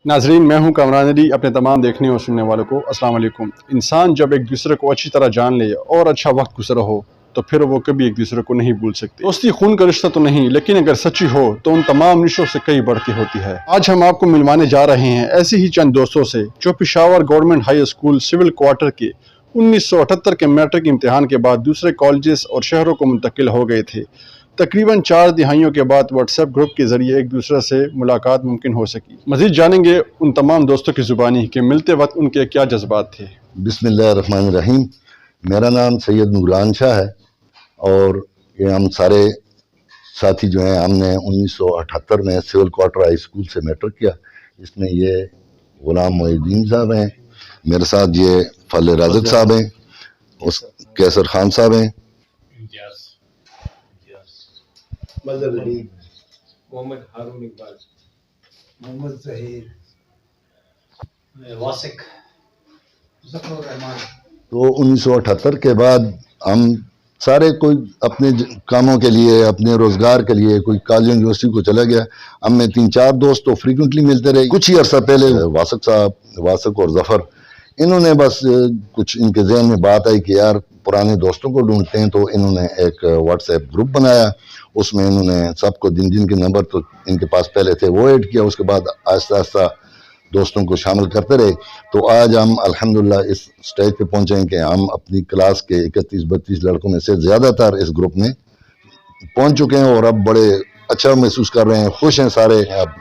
नाजरीन, मैं हूं कामरान अली। अपने तमाम देखने और सुनने वालों को अस्सलाम वालेकुम। इंसान जब एक दूसरे को अच्छी तरह जान ले और अच्छा वक्त गुजरा हो तो फिर वो कभी एक दूसरे को नहीं भूल सकते। दोस्ती खून का रिश्ता तो नहीं, लेकिन अगर सच्ची हो तो उन तमाम रिश्तों से कई बढ़ के होती है। आज हम आपको मिलवाने जा रहे हैं ऐसे ही चंद दोस्तों से जो Peshawar government high school civil quarter के 1978 के मैट्रिक इम्तिहान के बाद दूसरे कॉलेजेस और शहरों को मुंतकिल हो गए थे। तकरीबन 4 दिहाइयों के बाद व्हाट्सएप ग्रुप के जरिए एक दूसरे से मुलाकात मुमकिन हो सकी। मजीद जानेंगे उन तमाम दोस्तों की जुबानी कि मिलते वक्त उनके क्या जज्बात थे। बिस्मिल्लाहिर्रहमानिर्रहीम। मेरा नाम सैयद नूरान शाह है और ये हम सारे साथी जो हैं हमने 1978 में सिविल क्वार्टर हाई स्कूल से मैट्रिक किया। इसमें ये गुलाम मोहिद्दीन साहब हैं, मेरे साथ ये फल राज़क साहब हैं, उस कैसर खान साहब हैं, मोहम्मद हारून इकबाल, मोहम्मद ज़हीर, वासिक, ज़फ़रुर रहमान। तो 1978 के बाद हम सारे कोई अपने कामों के लिए, अपने रोज़गार के लिए कोई कॉलेज यूनिवर्सिटी को चला गया। हम में 3-4 दोस्त तो फ्रीक्वेंटली मिलते रहे। कुछ ही अर्सा पहले वासिक साहब, वासिक और ज़फ़र, इन्होंने बस कुछ इनके जहन में बात आई कि यार पुराने दोस्तों को ढूंढते हैं, तो इन्होंने एक व्हाट्सएप ग्रुप बनाया। उसमें इन्होंने सबको जिन के नंबर तो इनके पास पहले थे वो ऐड किया। उसके बाद आहिस्ता आहिस्ता दोस्तों को शामिल करते रहे। तो आज हम अल्हम्दुलिल्लाह इस स्टेज पे पहुंचे हैं कि हम अपनी क्लास के 31-32 लड़कों में से ज़्यादातर इस ग्रुप में पहुंच चुके हैं और अब बड़े अच्छा महसूस कर रहे हैं, खुश हैं सारे। अब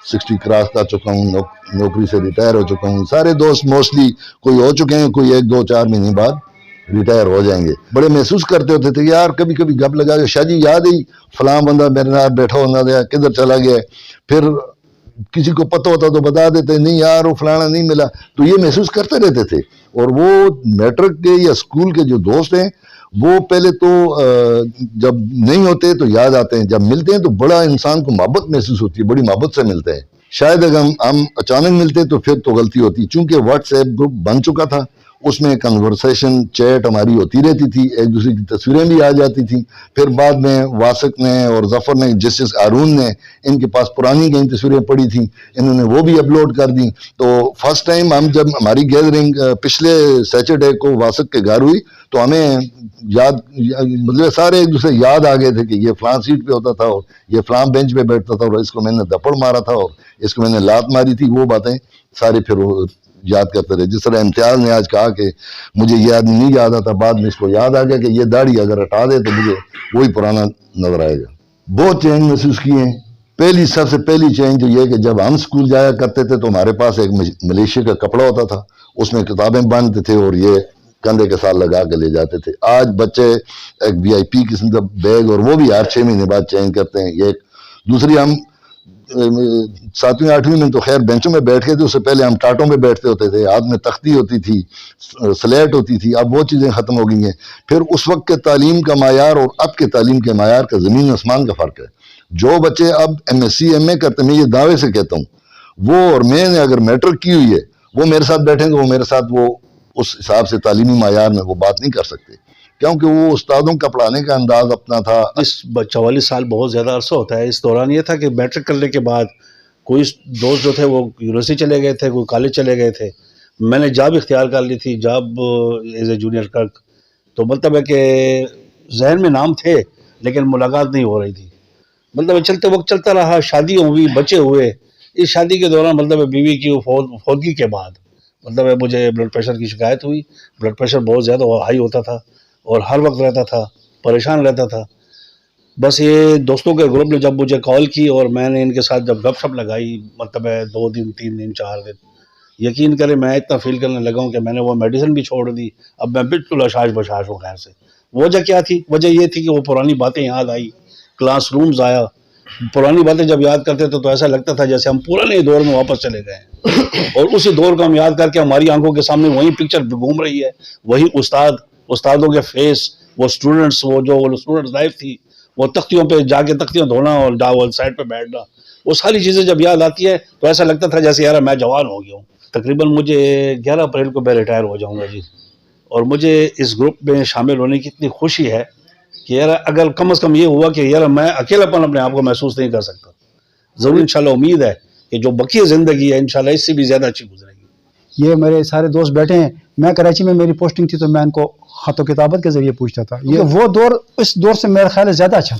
60 क्रॉस कर चुका हूँ, नौकरी से रिटायर हो चुका हूँ। सारे दोस्त मोस्टली कोई हो चुके हैं, कोई 1-2-4 महीने बाद रिटायर हो जाएंगे। बड़े महसूस करते होते थे यार कभी कभी गप लगा के शाह जी याद ही फलां बंदा मेरे साथ बैठा होना था, किधर चला गया। फिर किसी को पता होता तो बता देते, नहीं यार वो फलाना नहीं मिला। तो ये महसूस करते रहते थे। और वो मैट्रिक के या स्कूल के जो दोस्त हैं वो पहले तो जब नहीं होते तो याद आते हैं, जब मिलते हैं तो बड़ा इंसान को मोहब्बत महसूस होती है, बड़ी मोहब्बत से मिलते हैं। शायद अगर हम अचानक मिलते तो फिर तो गलती होती, चूंकि व्हाट्सएप ग्रुप बन चुका था। उसमें कन्वर्सेशन चैट हमारी होती रहती थी, एक दूसरे की तस्वीरें भी आ जाती थी। फिर बाद में वासिक ने और ज़फ़र ने, जस्टिस हारून ने, इनके पास पुरानी कई तस्वीरें पड़ी थी, इन्होंने वो भी अपलोड कर दी। तो फर्स्ट टाइम हम जब हमारी गैदरिंग पिछले सैटरडे को वासिक के घर हुई तो हमें याद, मतलब सारे एक दूसरे याद आ गए थे कि ये फलां सीट पे होता था और ये फलां बेंच पे बैठता था और इसको मैंने दपड़ मारा था और इसको मैंने लात मारी थी। वो बातें सारी फिर वो याद करते रहे। जिस तरह इम्तियाज ने आज कहा कि मुझे ये आदमी नहीं याद आता, बाद में इसको याद आ गया कि ये दाढ़ी अगर हटा दे तो मुझे वही पुराना नजर आएगा। बहुत चेंज महसूस किए हैं। सबसे पहली चेंज जो ये कि जब हम स्कूल जाया करते थे तो हमारे पास एक मलेशिया का कपड़ा होता था, उसमें किताबें बांधते थे और ये कंधे के साथ लगा के ले जाते थे। आज बच्चे एक VIP किस्म का बैग, और वो भी हर 6 महीने बाद चेंज करते हैं। ये दूसरी, हम 7वीं 8वीं में तो खैर बेंचों में बैठ के थे, उससे पहले हम टाटों में बैठते होते थे, हाथ में तख्ती होती थी, स्लेट होती थी। अब वो चीज़ें ख़त्म हो गई हैं। फिर उस वक्त के तालीम का मायार और अब के तालीम के मायार का ज़मीन आसमान का फ़र्क है। जो बच्चे अब MSc MA करते, मैं ये दावे से कहता हूँ, वो और मैंने अगर मैट्रिक की हुई है, वो मेरे साथ बैठेंगे, वो मेरे साथ वो उस हिसाब से तालीमी मायार में वो बात नहीं कर सकते, क्योंकि वो उस्तादों का पढ़ाने का अंदाज अपना था। इस 44 साल बहुत ज़्यादा अरसा होता है। इस दौरान ये था कि मैट्रिक करने के बाद कोई दोस्त जो थे वो यूनिवर्सिटी चले गए थे, कोई कॉलेज चले गए थे। मैंने जॉब इख्तियार कर ली थी, job as a junior clerk. तो मतलब है कि जहन में नाम थे लेकिन मुलाकात नहीं हो रही थी। मतलब चलते वक्त चलता रहा, शादी हुई, बच्चे हुए। इस शादी के दौरान मतलब बीवी की फौतगी के बाद मतलब मुझे ब्लड प्रेशर की शिकायत हुई। ब्लड प्रेशर बहुत ज़्यादा हाई होता था और हर वक्त रहता था, परेशान रहता था। बस ये दोस्तों के ग्रुप ने जब मुझे कॉल की और मैंने इनके साथ जब गपशप लगाई, मतलब 2 दिन, 3 दिन, 4 दिन, यकीन करें मैं इतना फील करने लगा हूँ कि मैंने वो मेडिसिन भी छोड़ दी। अब मैं बिल्कुल अशाश बशाश हूँ खैर से। वजह क्या थी? वजह ये थी कि वो पुरानी बातें याद आई, क्लासरूम्स आया। पुरानी बातें जब याद करते थे तो ऐसा लगता था जैसे हम पुराने दौर में वापस चले गए और उसी दौर को हम याद करके हमारी आंखों के सामने वही पिक्चर घूम रही है, वही उस्तादों के फेस, वो स्टूडेंट्स, वो जो स्टूडेंट्स लाइफ थी, वो तख्तियों पे जाके तख्तियां धोना और साइड पे बैठना, वो सारी चीज़ें जब याद आती है तो ऐसा लगता था जैसे यार मैं जवान हो गया हूँ। तकरीबन मुझे 11 अप्रैल को मैं रिटायर हो जाऊँगा जी। और मुझे इस ग्रुप में शामिल होने की इतनी खुशी है कि यार अगर कम से कम ये हुआ कि यार मैं अकेलापन अपने आप को महसूस नहीं कर सकता। ज़रूर इंशाल्लाह उम्मीद है کہ جو بقیہ زندگی ہے انشاءاللہ اس سے بھی زیادہ اچھی گزرے گی. یہ میرے سارے دوست بیٹھے ہیں. میں کراچی میں میری پوسٹنگ تھی تو میں ان کو خط و کتابت کے ذریعے پوچھتا تھا. یہ وہ دور اس دور سے میرا خیال ہے زیادہ اچھا.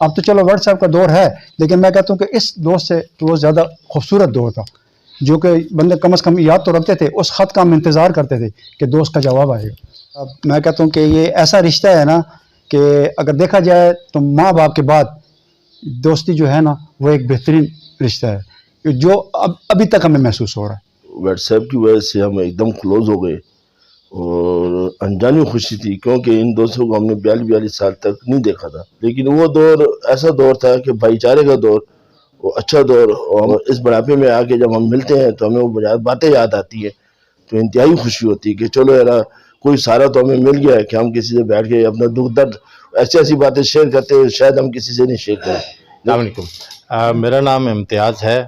اب تو چلو واٹس ایپ کا دور ہے, لیکن میں کہتا ہوں کہ اس دور سے تو وہ زیادہ خوبصورت دور تھا, جو کہ بندے کم از کم یاد تو رکھتے تھے. اس خط کا ہم انتظار کرتے تھے کہ دوست کا جواب آئے گا. اب میں کہتا ہوں کہ یہ ایسا رشتہ ہے نا کہ اگر دیکھا جائے تو ماں باپ کے بعد دوستی جو ہے نا وہ ایک بہترین رشتہ ہے جو ابھی تک ہمیں محسوس ہو رہا ہے. واٹس ایپ کی وجہ سے ہم ایک دم کلوز ہو گئے اور انجانی خوشی تھی, کیونکہ ان دوستوں کو ہم نے 42 سال تک نہیں دیکھا تھا. لیکن وہ دور ایسا دور تھا کہ بھائی چارے کا دور, وہ اچھا دور. اور اس بڑھاپے میں آ کے جب ہم ملتے ہیں تو ہمیں وہ باتیں یاد آتی ہیں تو انتہائی خوشی ہوتی ہے کہ چلو یار کوئی سہارا تو ہمیں مل گیا ہے کہ ہم کسی سے بیٹھ کے اپنا دکھ درد ایسی باتیں شیئر کرتے ہیں شاید ہم کسی سے نہیں شیئر کریں. السلام علیکم. میرا نام امتیاز ہے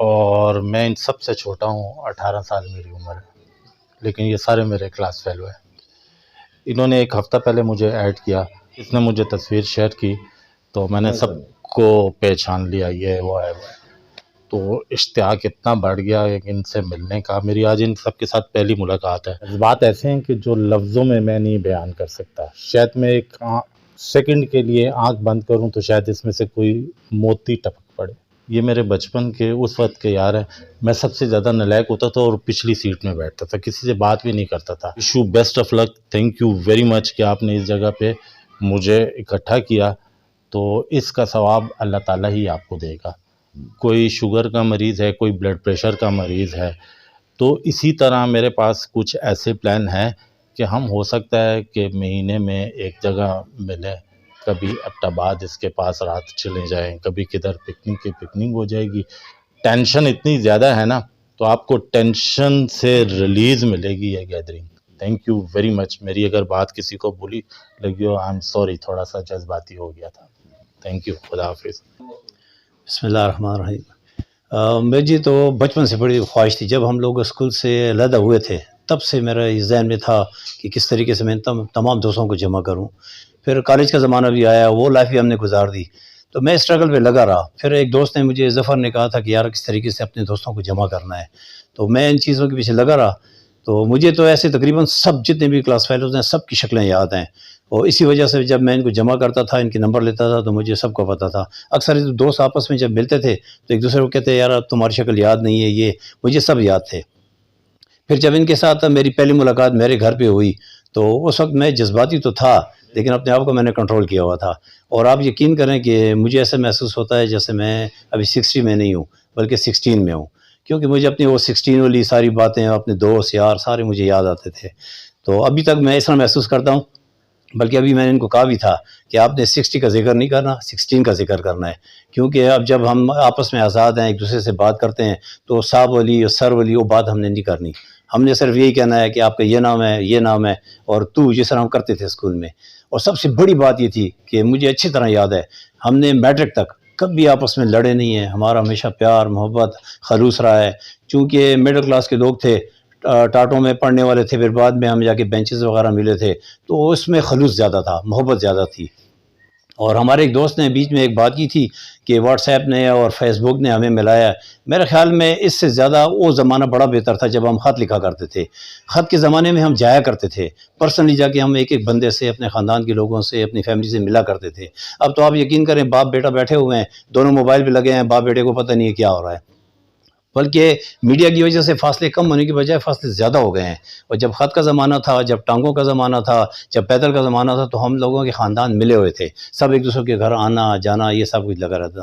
اور میں ان سب سے چھوٹا ہوں. 18 سال میری عمر ہے, لیکن یہ سارے میرے کلاس فیلو ہیں. انہوں نے ایک ہفتہ پہلے مجھے ایڈ کیا, اس نے مجھے تصویر شیئر کی تو میں نے سب کو پہچان لیا, یہ وہ ہے وہ ہے. تو اشتیاق اتنا بڑھ گیا ان سے ملنے کا. میری آج ان سب کے ساتھ پہلی ملاقات ہے. بات ایسے ہیں کہ جو لفظوں میں نہیں بیان کر سکتا. شاید میں ایک سیکنڈ کے لیے آنکھ بند کروں تو شاید اس میں سے کوئی موتی ٹپک پڑے. یہ میرے بچپن کے اس وقت کے یار ہیں. میں سب سے زیادہ نالائق ہوتا تھا اور پچھلی سیٹ میں بیٹھتا تھا, کسی سے بات بھی نہیں کرتا تھا. Wish you best of luck, thank you very much کہ آپ نے اس جگہ پہ مجھے اکٹھا کیا. تو اس کا ثواب اللہ تعالیٰ ہی آپ کو دے گا. کوئی شوگر کا مریض ہے, کوئی بلڈ پریشر کا مریض ہے, تو اسی طرح میرے پاس کچھ ایسے پلان ہیں کہ ہم ہو سکتا ہے کہ مہینے میں ایک جگہ ملیں. کبھی ایبٹ آباد اس کے پاس رات چلے جائیں, کبھی کدھر پکنک کی پکنک ہو جائے گی. ٹینشن اتنی زیادہ ہے نا, تو آپ کو ٹینشن سے ریلیز ملے گی یہ گیدرنگ. تھینک یو ویری مچ. میری اگر بات کسی کو بری لگی ہو, آئی ایم سوری, تھوڑا سا جذباتی ہو گیا تھا. Thank you. خدا حافظ. بسم اللہ الرحمن الرحیم. مجھے تو بچپن سے بڑی خواہش تھی. جب ہم لوگ اسکول سے علیحدہ ہوئے تھے تب سے میرا اس ذہن میں تھا کہ کس طریقے سے میں تمام دوستوں کو جمع کروں. پھر کالج کا زمانہ بھی آیا, وہ لائف بھی ہم نے گزار دی, تو میں اسٹرگل پہ لگا رہا. پھر ایک دوست نے مجھے, ظفر نے کہا تھا کہ یار کس طریقے سے اپنے دوستوں کو جمع کرنا ہے, تو میں ان چیزوں کے پیچھے لگا رہا. تو مجھے تو ایسے تقریباً سب جتنے بھی کلاس فیلوز ہیں سب کی شکلیں یاد ہیں, اور اسی وجہ سے جب میں ان کو جمع کرتا تھا, ان کے نمبر لیتا تھا, تو مجھے سب کو پتہ تھا. اکثر دوست آپس میں جب ملتے تھے تو ایک دوسرے کو کہتے یار تمہاری شکل یاد نہیں ہے, یہ مجھے سب یاد تھے. پھر جب ان کے ساتھ میری پہلی ملاقات میرے گھر پہ ہوئی تو اس وقت میں جذباتی تو تھا, لیکن اپنے آپ کو میں نے کنٹرول کیا ہوا تھا. اور آپ یقین کریں کہ مجھے ایسا محسوس ہوتا ہے جیسے میں ابھی 60 میں نہیں ہوں بلکہ 16 میں ہوں, کیونکہ مجھے اپنی وہ 16 والی ساری باتیں, اپنے دوست یار سارے مجھے یاد آتے تھے. تو ابھی تک میں اس طرح محسوس کرتا ہوں. بلکہ ابھی میں نے ان کو کہا بھی تھا کہ آپ نے 60 کا ذکر نہیں کرنا, 16 کا ذکر کرنا ہے, کیونکہ اب جب ہم آپس میں آزاد ہیں, ایک دوسرے سے بات کرتے ہیں, تو صاحب والی اور سر والی وہ بات ہم نے نہیں کرنی. ہم نے صرف یہی کہنا ہے کہ آپ کا یہ نام ہے, یہ نام ہے, اور تو, جس طرح ہم کرتے تھے اسکول میں. اور سب سے بڑی بات یہ تھی کہ مجھے اچھی طرح یاد ہے ہم نے میٹرک تک کبھی آپس میں لڑے نہیں ہیں. ہمارا ہمیشہ پیار محبت خلوص رہا ہے. چونکہ مڈل کلاس کے لوگ تھے, ٹاٹوں میں پڑھنے والے تھے, پھر بعد میں ہم جا کے بینچز وغیرہ ملے تھے, تو اس میں خلوص زیادہ تھا, محبت زیادہ تھی. اور ہمارے ایک دوست نے بیچ میں ایک بات کی تھی کہ واٹس ایپ نے اور فیس بک نے ہمیں ملایا ہے. میرے خیال میں اس سے زیادہ وہ زمانہ بڑا بہتر تھا جب ہم خط لکھا کرتے تھے. خط کے زمانے میں ہم جایا کرتے تھے, پرسنلی جا کے ہم ایک ایک بندے سے, اپنے خاندان کے لوگوں سے, اپنی فیملی سے ملا کرتے تھے. اب تو آپ یقین کریں باپ بیٹا بیٹھے ہوئے ہیں, دونوں موبائل پہ لگے ہیں, باپ بیٹے کو پتہ نہیں ہے کیا ہو رہا ہے. بلکہ میڈیا کی وجہ سے فاصلے کم ہونے کی بجائے فاصلے زیادہ ہو گئے ہیں. اور جب خط کا زمانہ تھا, جب ٹانگوں کا زمانہ تھا, جب پیدل کا زمانہ تھا, تو ہم لوگوں کے خاندان ملے ہوئے تھے, سب ایک دوسرے کے گھر آنا جانا یہ سب کچھ لگا رہتا.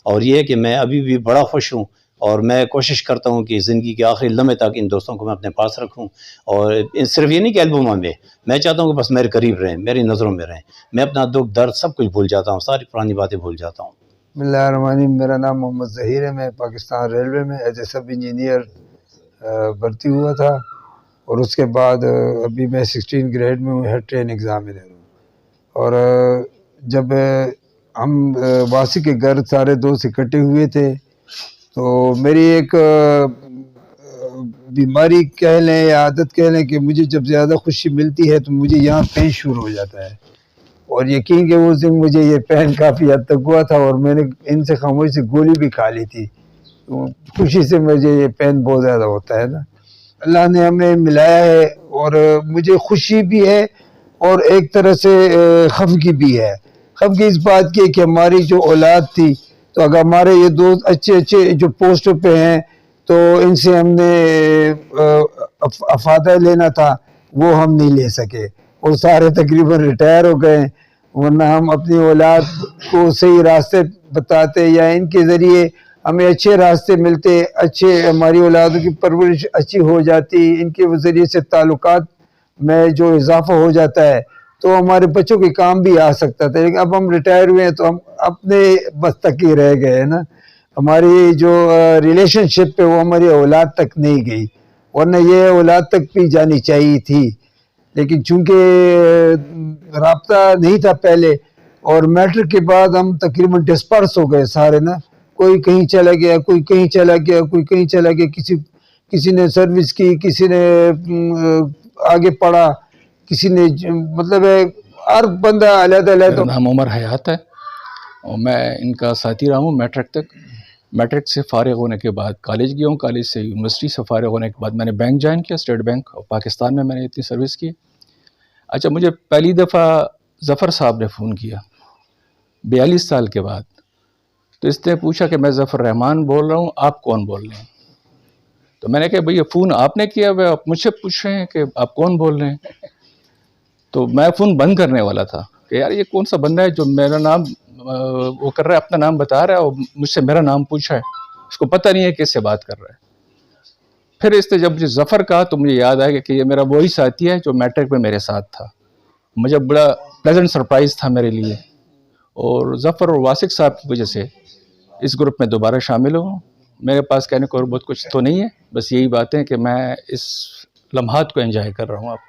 اور یہ کہ میں ابھی بھی بڑا خوش ہوں, اور میں کوشش کرتا ہوں کہ زندگی کے آخری لمحے تک ان دوستوں کو میں اپنے پاس رکھوں. اور صرف یہ نہیں کہ البموں میں چاہتا ہوں کہ بس میرے قریب رہیں, میری نظروں میں رہیں. میں اپنا دکھ درد سب کچھ بھول جاتا ہوں, ساری پرانی باتیں بھول جاتا ہوں. بسم اللہ الرحمن الرحیم. میرا نام محمد ظہیر ہے. میں پاکستان ریلوے میں ایز اے سب انجینئر بھرتی ہوا تھا, اور اس کے بعد ابھی میں 16 گریڈ میں ہوں, ہیڈ ٹرین ایگزام میں دے رہا ہوں. اور جب ہم واسی کے گھر سارے دوست اکٹھے ہوئے تھے, تو میری ایک بیماری کہہ لیں یا عادت کہہ لیں کہ مجھے جب زیادہ خوشی ملتی ہے تو مجھے یہاں پین شروع ہو جاتا ہے. اور یقین کہ اس دن مجھے یہ پین کافی حد تک ہوا تھا, اور میں نے ان سے خاموشی سے گولی بھی کھا لی تھی. तो खुशी से मुझे ये पेन बहुत ज़्यादा होता है ना। अल्लाह ने हमें मिलाया है और मुझे खुशी भी है और एक तरह से खफगी भी है। खफगी इस बात की कि हमारी जो औलाद थी, तो अगर हमारे ये दोस्त अच्छे अच्छे जो पोस्टों पे हैं तो इनसे हमने अफादा लेना था, वो हम नहीं ले सके और सारे तकरीबन रिटायर हो गए। वरना हम अपनी औलाद को सही रास्ते बताते या इनके ज़रिए हमें अच्छे रास्ते मिलते, अच्छे हमारी औलादों की परवरिश अच्छी हो जाती, इनके ज़रिए से ताल्लुकात में जो इजाफा हो जाता है तो हमारे बच्चों के काम भी आ सकता था। लेकिन अब हम रिटायर हुए हैं तो हम अपने बस तक ही रह गए हैं ना। हमारी जो रिलेशनशिप है वो हमारी औलाद तक नहीं गई, वरना ये औलाद तक भी जानी चाहिए थी। लेकिन चूंकि राब्ता नहीं था पहले और मैट्रिक के बाद हम तकरीबन डिस्पर्स हो गए सारे ना, कोई कहीं चला गया, कोई कहीं चला गया, कोई कहीं चला गया, किसी ने सर्विस की, किसी ने आगे पढ़ा, किसी ने मतलब हर बंदा अलग। मेरा नाम उमर हयात है और मैं इनका साथी रहा हूँ मैट्रिक तक। मैट्रिक से फारिग होने के बाद कॉलेज गया हूँ, कॉलेज से यूनिवर्सिटी से फारिग होने के बाद मैंने बैंक ज्वाइन किया, स्टेट बैंक और पाकिस्तान में मैंने इतनी सर्विस की। अच्छा, मुझे पहली दफ़ा ज़फ़र साहब ने फ़ोन किया 42 साल के बाद, तो इसने पूछा कि मैं ज़फ़र रहमान बोल रहा हूँ, आप कौन बोल रहे हैं? तो मैंने कहा भैया फ़ोन आपने किया हुआ, आप मुझसे पूछ रहे हैं कि आप कौन बोल रहे हैं? तो मैं फ़ोन बंद करने वाला था कि यार ये कौन सा बंदा है जो मेरा नाम वो कर रहा है, अपना नाम बता रहा है और मुझसे मेरा नाम पूछा है, इसको पता नहीं है किससे बात कर रहा है। फिर इसने जब मुझे ज़फ़र कहा तो मुझे याद आया कि ये मेरा वही साथी है जो मैट्रिक में मेरे साथ था। मुझे बड़ा प्लेजेंट सरप्राइज़ था मेरे लिए और ज़फ़र और वासिक साहब की वजह से इस ग्रुप में दोबारा शामिल हूँ। मेरे पास कहने को और बहुत कुछ तो नहीं है, बस यही बात है कि मैं इस लम्हात को एंजॉय कर रहा हूँ। आप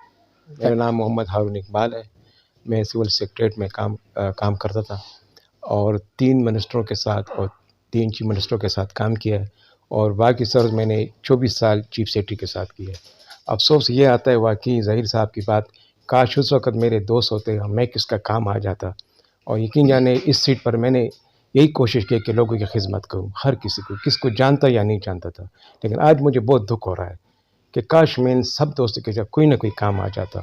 मेरा नाम मोहम्मद हारून इकबाल है। मैं सिविल सेक्रेटरीट में काम करता था और 3 मिनिस्टरों के साथ और 3 चीफ मिनिस्टरों के साथ काम किया है और बाकी सर्विस मैंने 24 साल चीफ सेक्रेटरी के साथ की है। अफसोस ये आता है वाकई ज़हीर साहब की बात, काश उस वक़्त मेरे दोस्त होते, मैं किसका काम आ जाता। और यकीन जाने इस सीट पर मैंने यही कोशिश की कि लोगों की खिदमत करूं, हर किसी को, किसको जानता या नहीं जानता था। लेकिन आज मुझे बहुत दुख हो रहा है कि काश मैं इन सब दोस्तों के साथ कोई ना कोई काम आ जाता।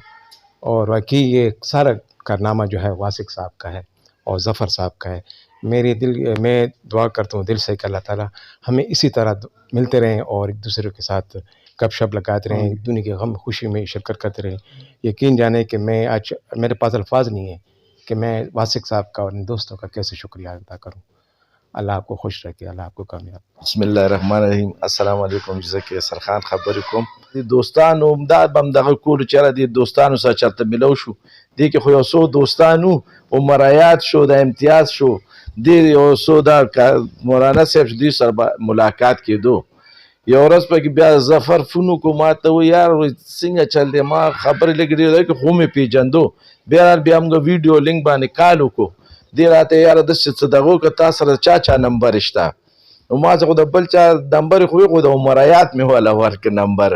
और वाकई ये सारा कारनामा जो है वासिक साहब का है और ज़फ़र साहब का है। मैं दुआ करता हूँ दिल से कि अल्लाह ताला हमें इसी तरह मिलते रहें और एक दूसरे के साथ गपशप लगाते रहें, दुनिया की गम खुशी में शिरकत करते रहें। यकीन जाने कि मैं आज मेरे पास अल्फाज नहीं है कि मैं वासिक साहब का और इन दोस्तों का कैसे शुक्रिया अदा करूँ। अल्लाह आपको खुश रखे, अल्लाह आपको कामयाब। बिस्मिल्लाहिर्रहमानिर्रहीम। अस्सलाम वालेकुम। जज़ाके सरखान खबरकुम दोस्तानो उमदाद बम दगल कोल चरा दी दोस्तानो सा चरते मिलो शो दी के खो सो दोस्तानो उमरायात शो दा इम्तियाज शो दी ओ सो दा मौलाना साहब दी सर मुलाकात की दो ये औरत पर कि ब्या ज़फ़र फुनु को माता वो यार सिंह चल दे माँ खबर लग रही है कि हो में पी जंदो ब्या हम वीडियो लिंक बाने कालो को दे रात यार दस सदगो का तासर चाचा नंबर रिश्ता وما زه د بل چا نمبر خو یو د عمریات می ولا ورک نمبر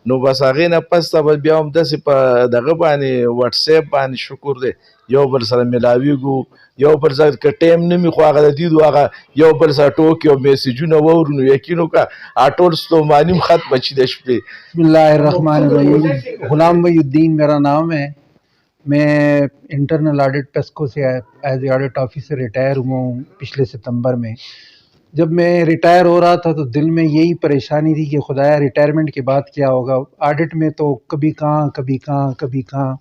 نو بس هغه نه پس ته بیا هم د په دغه باندې واتس اپ باندې شکر دی یو بل سره ملاویږو یو بل سره ک ټیم نه می خو هغه د دیدو هغه یو بل سره ټوکیو میسیجونه ورونو یقینو کا اټول ستو مانیم خط بچی د شپې. بسم اللہ الرحمن الرحیم. غلام محی الدین میرا نام ہے. میں انٹرنل آڈٹ پیسکو سے as a audit officer retire ہوا ہوں پچھلے ستمبر میں. جب میں ریٹائر ہو رہا تھا تو دل میں یہی پریشانی تھی کہ خدایا ریٹائرمنٹ کے بعد کیا ہوگا. آڈٹ میں تو کبھی کہاں.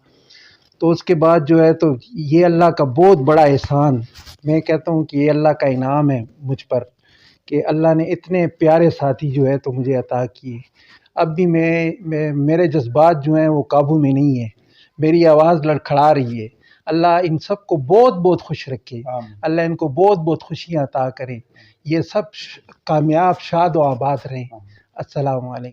تو اس کے بعد جو ہے تو یہ اللہ کا بہت بڑا احسان میں کہتا ہوں کہ یہ اللہ کا انعام ہے مجھ پر کہ اللہ نے اتنے پیارے ساتھی جو ہے تو مجھے عطا کیے. اب بھی میرے جذبات جو ہیں وہ قابو میں نہیں ہیں, میری آواز لڑکھڑا رہی ہے. اللہ ان سب کو بہت بہت خوش رکھے, اللہ ان کو بہت بہت خوشیاں عطا کرے, یہ سب کامیاب شاد و آباد رہیں. السلام علیکم.